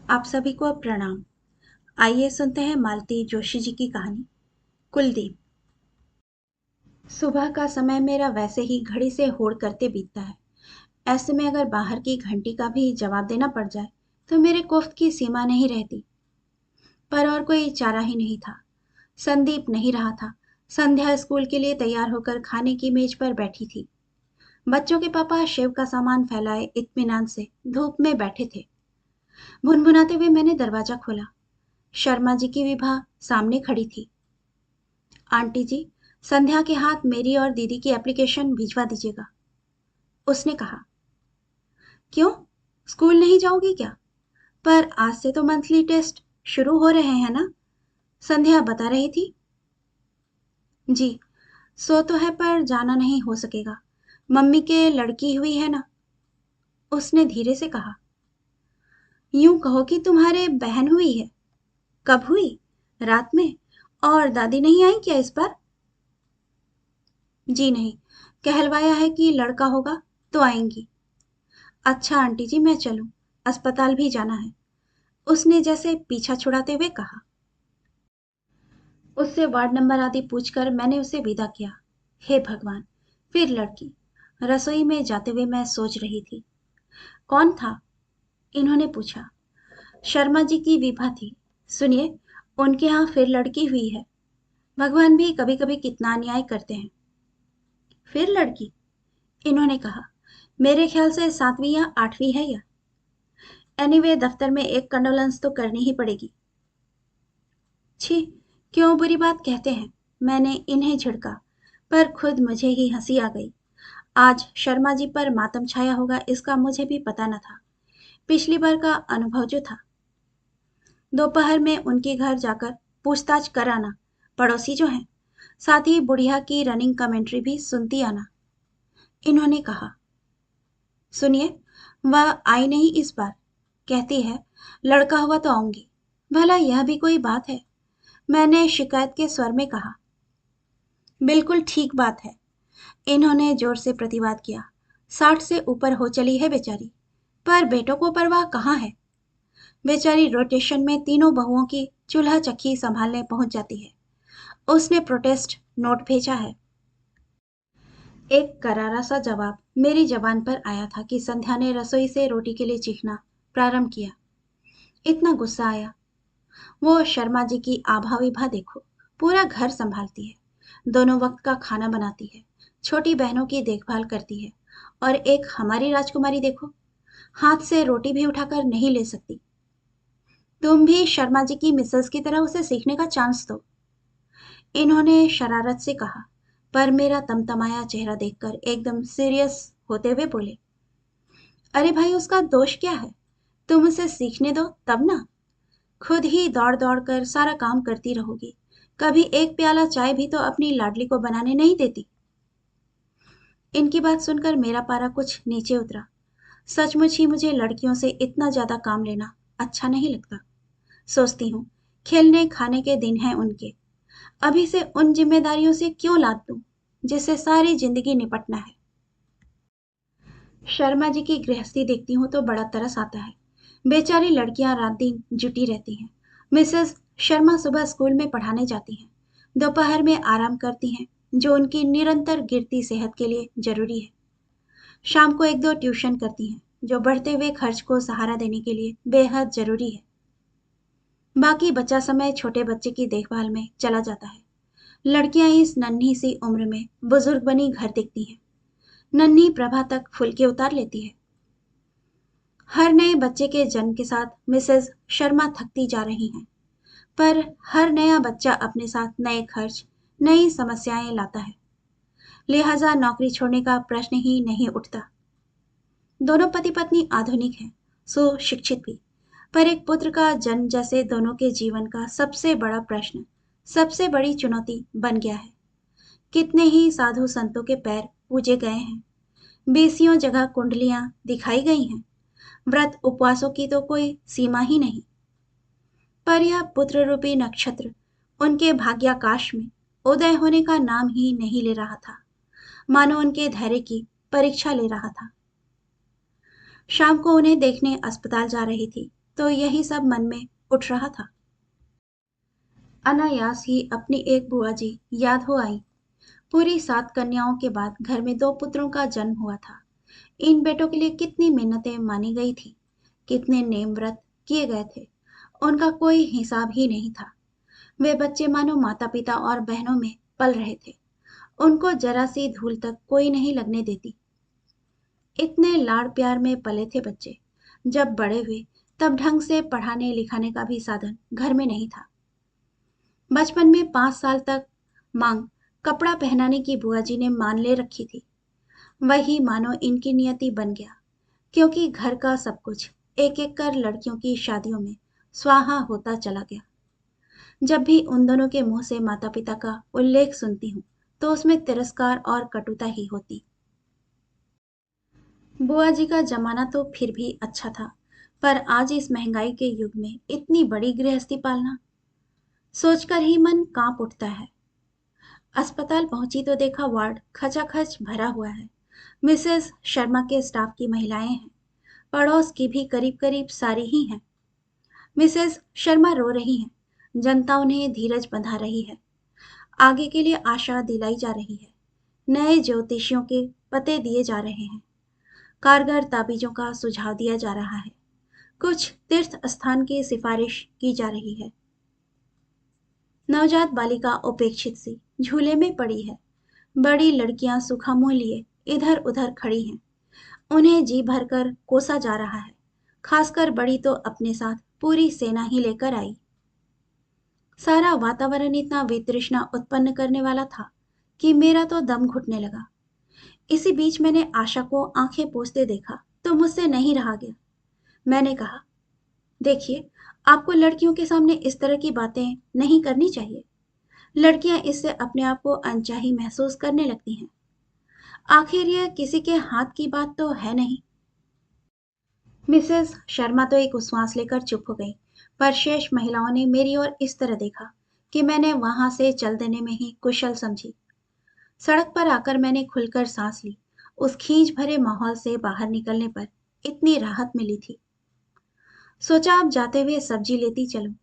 आप सभी को प्रणाम। आइए सुनते हैं मालती जोशी जी की कहानी कुलदीप। सुबह का समय मेरा वैसे ही घड़ी से होड़ करते बीतता है। ऐसे में अगर बाहर की घंटी का भी जवाब देना पड़ जाए तो मेरे कोफ्त की सीमा नहीं रहती। पर और कोई चारा ही नहीं था। संदीप नहीं रहा था। संध्या स्कूल के लिए तैयार होकर खाने की मेज पर बैठी थी। बच्चों के पापा शिव का सामान फैलाए इत्मीनान से धूप में बैठे थे। भुनभुनाते हुए मैंने दरवाजा खोला। शर्मा जी की विभा सामने खड़ी थी। आंटी जी, संध्या के हाथ मेरी और दीदी की एप्लीकेशन भिजवा दीजिएगा, उसने कहा। क्यों, स्कूल नहीं जाओगी क्या? पर आज से तो मंथली टेस्ट शुरू हो रहे हैं ना, संध्या बता रही थी। जी, सो तो है पर जाना नहीं हो सकेगा। मम्मी के लड़की हुई है ना, उसने धीरे से कहा। यूं कहो कि तुम्हारे बहन हुई है। कब हुई? रात में। और दादी नहीं आई क्या इस बार? जी नहीं, कहलवाया है कि लड़का होगा तो आएंगी। अच्छा आंटी जी, मैं चलूं, अस्पताल भी जाना है, उसने जैसे पीछा छुड़ाते हुए कहा। उससे वार्ड नंबर आदि पूछकर मैंने उसे विदा किया। हे भगवान, फिर लड़की। रसोई में जाते हुए मैं सोच रही थी। कौन था? इन्होंने पूछा। शर्मा जी की विभा थी। सुनिए, उनके यहाँ फिर लड़की हुई है। भगवान भी कभी कभी कितना अन्याय करते हैं। फिर लड़की? इन्होंने कहा। मेरे ख्याल से 7वीं या 8वीं है या। एनीवे, दफ्तर में एक कंडोलेंस तो करनी ही पड़ेगी। छी, क्यों बुरी बात कहते हैं, मैंने इन्हें झिड़का। पर खुद मुझे ही हंसी आ गई। आज शर्मा जी पर मातम छाया होगा इसका मुझे भी पता न था। पिछली बार का अनुभव जो था। दोपहर में उनके घर जाकर पूछताछ कर आना, पड़ोसी जो हैं। साथ ही बुढ़िया की रनिंग कमेंट्री भी सुनती आना, इन्होंने कहा। सुनिए, वह आई नहीं इस बार। कहती है लड़का हुआ तो आऊंगी। भला यह भी कोई बात है? मैंने शिकायत के स्वर में कहा। बिल्कुल ठीक बात है, इन्होंने जोर से प्रतिवाद किया। 60 से ऊपर हो चली है बेचारी, पर बेटों को परवाह कहाँ है। बेचारी रोटेशन में तीनों बहुओं की चूल्हा चक्की संभालने पहुंच जाती है। उसने प्रोटेस्ट नोट भेजा है। एक करारा सा जवाब मेरी जबान पर आया था कि संध्या ने रसोई से रोटी के लिए चीखना प्रारंभ किया। इतना गुस्सा आया। वो शर्मा जी की आभा विभा देखो, पूरा घर संभालती है, दोनों वक्त का खाना बनाती है, छोटी बहनों की देखभाल करती है। और एक हमारी राजकुमारी देखो, हाथ से रोटी भी उठाकर नहीं ले सकती। तुम भी शर्मा जी की मिसेस की तरह उसे सीखने का चांस दो, इन्होंने शरारत से कहा। पर मेरा तमतमाया चेहरा देखकर एकदम सीरियस होते हुए बोले। अरे भाई, उसका दोष क्या है? तुम उसे सीखने दो तब ना। खुद ही दौड़ दौड़ कर सारा काम करती रहोगी, कभी एक प्याला चाय भी तो अपनी लाडली को बनाने नहीं देती। इनकी बात सुनकर मेरा पारा कुछ नीचे उतरा। सचमुच ही मुझे लड़कियों से इतना ज्यादा काम लेना अच्छा नहीं लगता। सोचती हूँ, खेलने खाने के दिन हैं उनके, अभी से उन जिम्मेदारियों से क्यों लाद दूं जिससे सारी जिंदगी निपटना है। शर्मा जी की गृहस्थी देखती हूँ तो बड़ा तरस आता है। बेचारी लड़कियां रात दिन जुटी रहती हैं। मिसेस शर्मा सुबह स्कूल में पढ़ाने जाती हैं, दोपहर में आराम करती हैं, जो उनकी निरंतर गिरती सेहत के लिए जरूरी है। शाम को एक दो ट्यूशन करती हैं, जो बढ़ते हुए खर्च को सहारा देने के लिए बेहद जरूरी है। बाकी बचा समय छोटे बच्चे की देखभाल में चला जाता है। लड़कियां इस नन्ही सी उम्र में बुजुर्ग बनी घर देखती हैं, नन्ही प्रभा तक फुलके उतार लेती है। हर नए बच्चे के जन्म के साथ मिसेस शर्मा थकती जा रही हैं, पर हर नया बच्चा अपने साथ नए खर्च, नई समस्याएं लाता है। लिहाजा नौकरी छोड़ने का प्रश्न ही नहीं उठता। दोनों पति पत्नी आधुनिक हैं, सुशिक्षित भी, पर एक पुत्र का जन्म जैसे दोनों के जीवन का सबसे बड़ा प्रश्न, सबसे बड़ी चुनौती बन गया है। कितने ही साधु संतों के पैर पूजे गए हैं, बीसियों जगह कुंडलियां दिखाई गई हैं, व्रत उपवासों की तो कोई सीमा ही नहीं। पर यह पुत्र रूपी नक्षत्र उनके भाग्याकाश में उदय होने का नाम ही नहीं ले रहा था, मानो उनके धैर्य की परीक्षा ले रहा था। शाम को उन्हें देखने अस्पताल जा रही थी। तो यही सब मन में उठ रहा था। अनायास ही अपनी एक बुआ जी याद हो आई। पूरी 7 कन्याओं के बाद घर में 2 पुत्रों का जन्म हुआ था। इन बेटों के लिए कितनी मिन्नतें मानी गई थी, कितने नेम व्रत किए गए थे, उनका कोई हिसाब ही नहीं था। वे बच्चे मानो माता पिता और बहनों में पल रहे थे। उनको जरा सी धूल तक कोई नहीं लगने देती। इतने लाड़ प्यार में पले थे बच्चे। जब बड़े हुए तब ढंग से पढ़ाने लिखाने का भी साधन घर में नहीं था। बचपन में 5 साल तक मांग कपड़ा पहनाने की बुआ जी ने मान ले रखी थी। वही मानो इनकी नियति बन गया, क्योंकि घर का सब कुछ एक एक कर लड़कियों की शादियों में स्वाहा होता चला गया। जब भी उन दोनों के मुंह से माता पिता का उल्लेख सुनती हूँ तो उसमें तिरस्कार और कटुता ही होती। बुआ जी का जमाना तो फिर भी अच्छा था, पर आज इस महंगाई के युग में इतनी बड़ी गृहस्थी पालना सोचकर ही मन कांप उठता है। अस्पताल पहुंची तो देखा वार्ड खचाखच भरा हुआ है। मिसेस शर्मा के स्टाफ की महिलाएं हैं। पड़ोस की भी करीब करीब सारी ही हैं। मिसेस शर्मा रो रही हैं। जनता उन्हें धीरज बंधा रही है। आगे के लिए आशा दिलाई जा रही है। नए ज्योतिषियों के पते दिए जा रहे हैं। कारगर ताबीजों का सुझाव दिया जा रहा है। कुछ तीर्थ स्थान की सिफारिश की जा रही है। नवजात बालिका उपेक्षित सी झूले में पड़ी है। बड़ी लड़कियां सूखा मुंह लिए इधर उधर खड़ी हैं। उन्हें जी भरकर कोसा जा रहा है। खासकर बड़ी तो अपने साथ पूरी सेना ही लेकर आई। सारा वातावरण इतना वितृष्णा उत्पन्न करने वाला था कि मेरा तो दम घुटने लगा। इसी बीच मैंने आशा को आंखें पोंछते देखा तो मुझसे नहीं रहा गया। मैंने कहा, देखिए, आपको लड़कियों के सामने इस तरह की बातें नहीं करनी चाहिए। लड़कियां इससे अपने आप को अनचाही महसूस करने लगती हैं। आखिर यह किसी के हाथ की बात तो है नहीं। मिसेस शर्मा तो एक उच्छ्वास लेकर चुप हो गई, पर शेष महिलाओं ने मेरी ओर इस तरह देखा कि मैंने वहां से चल देने में ही कुशल समझी। सड़क पर आकर मैंने खुलकर सांस ली। उस खींच भरे माहौल से बाहर निकलने पर इतनी राहत मिली थी। सोचा अब जाते हुए सब्जी लेती चलूं।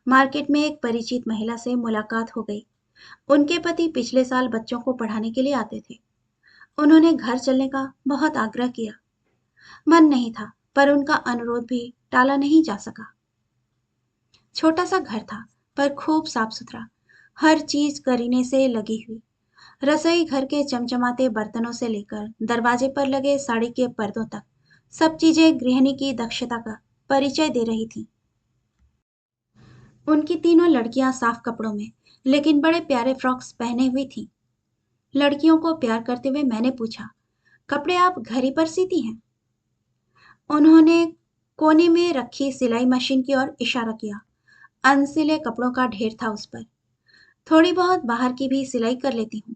मार्केट में एक परिचित महिला से मुलाकात हो गई। उनके पति पिछले साल बच्चों को पढ़ाने के लिए आते थे। उन्होंने घर चलने का बहुत आग्रह किया। मन नहीं था, पर उनका अनुरोध भी टाला नहीं जा सका। छोटा सा घर था, पर खूब साफ सुथरा। हर चीज करीने से लगी हुई। रसोई घर के चमचमाते बर्तनों से लेकर दरवाजे पर लगे साड़ी के पर्दों तक सब चीजें गृहिणी की दक्षता का परिचय दे रही थी। उनकी तीनों लड़कियां साफ कपड़ों में, लेकिन बड़े प्यारे फ्रॉक्स पहने हुई थीं। लड़कियों को प्यार करते हुए मैंने पूछा, कपड़े आप घर ही पर सीती हैं? उन्होंने कोने में रखी सिलाई मशीन की ओर इशारा किया। अनसिले कपड़ों का ढेर था उस पर। थोड़ी बहुत बाहर की भी सिलाई कर लेती हूँ।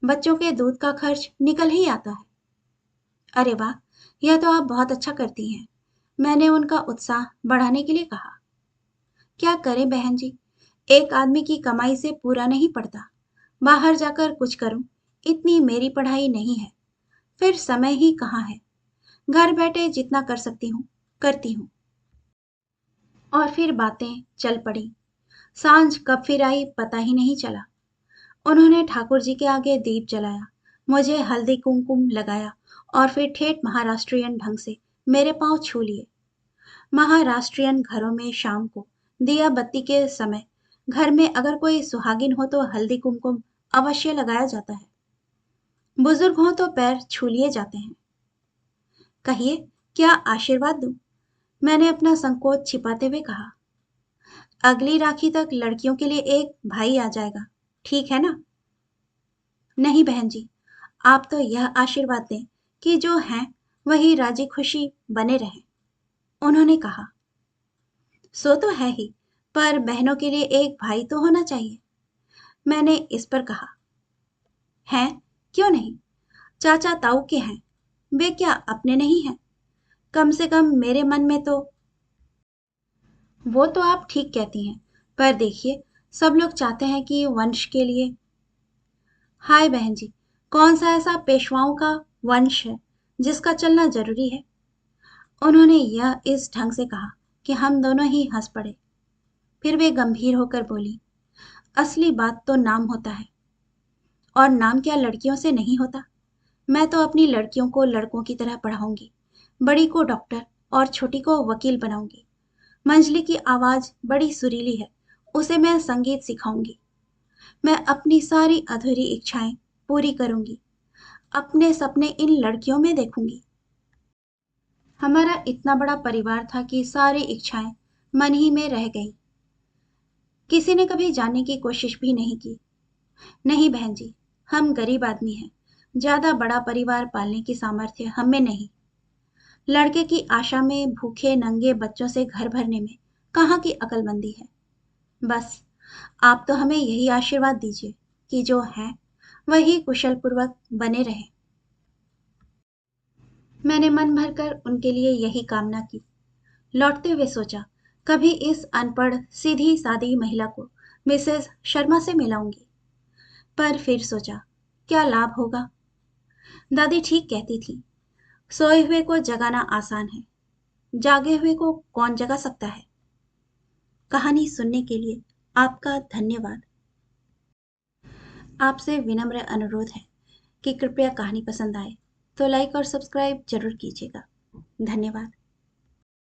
बच्चों के दूध का खर्च निकल ही आता है। अरे वाह, यह तो आप बहुत अच्छा करती हैं। मैंने उनका उत्साह बढ़ाने के लिए कहा। क्या करें बहन जी, एक आदमी की कमाई से पूरा नहीं पड़ता। बाहर जाकर कुछ करूं, इतनी मेरी पढ़ाई नहीं है। फिर समय ही कहाँ है। घर बैठे जितना कर सकती हूँ करती हूँ। और फिर बातें चल पड़ी। सांझ कब फिर आई पता ही नहीं चला। उन्होंने ठाकुर जी के आगे दीप जलाया, मुझे हल्दी कुमकुम लगाया और फिर ठेठ महाराष्ट्रियन ढंग से मेरे पांव छू लिए। महाराष्ट्रियन घरों में शाम को दिया बत्ती के समय घर में अगर कोई सुहागिन हो तो हल्दी कुमकुम अवश्य लगाया जाता है। बुजुर्ग हो तो पैर छू लिए जाते हैं। कहिए, क्या आशीर्वाद दूं? मैंने अपना संकोच छिपाते हुए कहा। अगली राखी तक लड़कियों के लिए एक भाई आ जाएगा, ठीक है ना? नहीं बहन जी, आप तो यह आशीर्वाद दें कि जो हैं वही राजी खुशी बने रहें। उन्होंने कहा, सो तो है ही, पर बहनों के लिए एक भाई तो होना चाहिए। मैंने इस पर कहा, हैं, क्यों नहीं? चाचा ताऊ के हैं, वे क्या अपने नहीं हैं? कम से कम मेरे मन में तो। वो तो आप ठीक कहती हैं, पर देखिए, सब लोग चाहते हैं कि वंश के लिए। हाय बहन जी, कौन सा ऐसा पेशवाओं का वंश है जिसका चलना जरूरी है? उन्होंने यह इस ढंग से कहा कि हम दोनों ही हंस पड़े। फिर वे गंभीर होकर बोली, असली बात तो नाम होता है। और नाम क्या लड़कियों से नहीं होता? मैं तो अपनी लड़कियों को लड़कों की तरह पढ़ाऊंगी, बड़ी को डॉक्टर और छोटी को वकील बनाऊंगी। मंजली की आवाज बड़ी सुरीली है, उसे मैं संगीत सिखाऊंगी। मैं अपनी सारी अधूरी इच्छाएं पूरी करूंगी, अपने सपने इन लड़कियों में देखूंगी। हमारा इतना बड़ा परिवार था कि सारी इच्छाएं मन ही में रह गई। किसी ने कभी जानने की कोशिश भी नहीं की। नहीं बहन जी, हम गरीब आदमी हैं, ज्यादा बड़ा परिवार पालने की सामर्थ्य हम में नहीं। लड़के की आशा में भूखे नंगे बच्चों से घर भरने में कहाँ की अकलमंदी है। बस आप तो हमें यही आशीर्वाद दीजिए कि जो है वही कुशल पूर्वक बने रहे। मैंने मन भरकर उनके लिए यही कामना की। लौटते हुए सोचा, कभी इस अनपढ़ सीधी सादी महिला को मिसेस शर्मा से मिलाऊंगी। पर फिर सोचा, क्या लाभ होगा? दादी ठीक कहती थी, सोए हुए को जगाना आसान है, जागे हुए को कौन जगा सकता है। कहानी सुनने के लिए आपका धन्यवाद। आपसे विनम्र अनुरोध है कि कृपया कहानी पसंद आए तो लाइक और सब्सक्राइब जरूर कीजिएगा। धन्यवाद।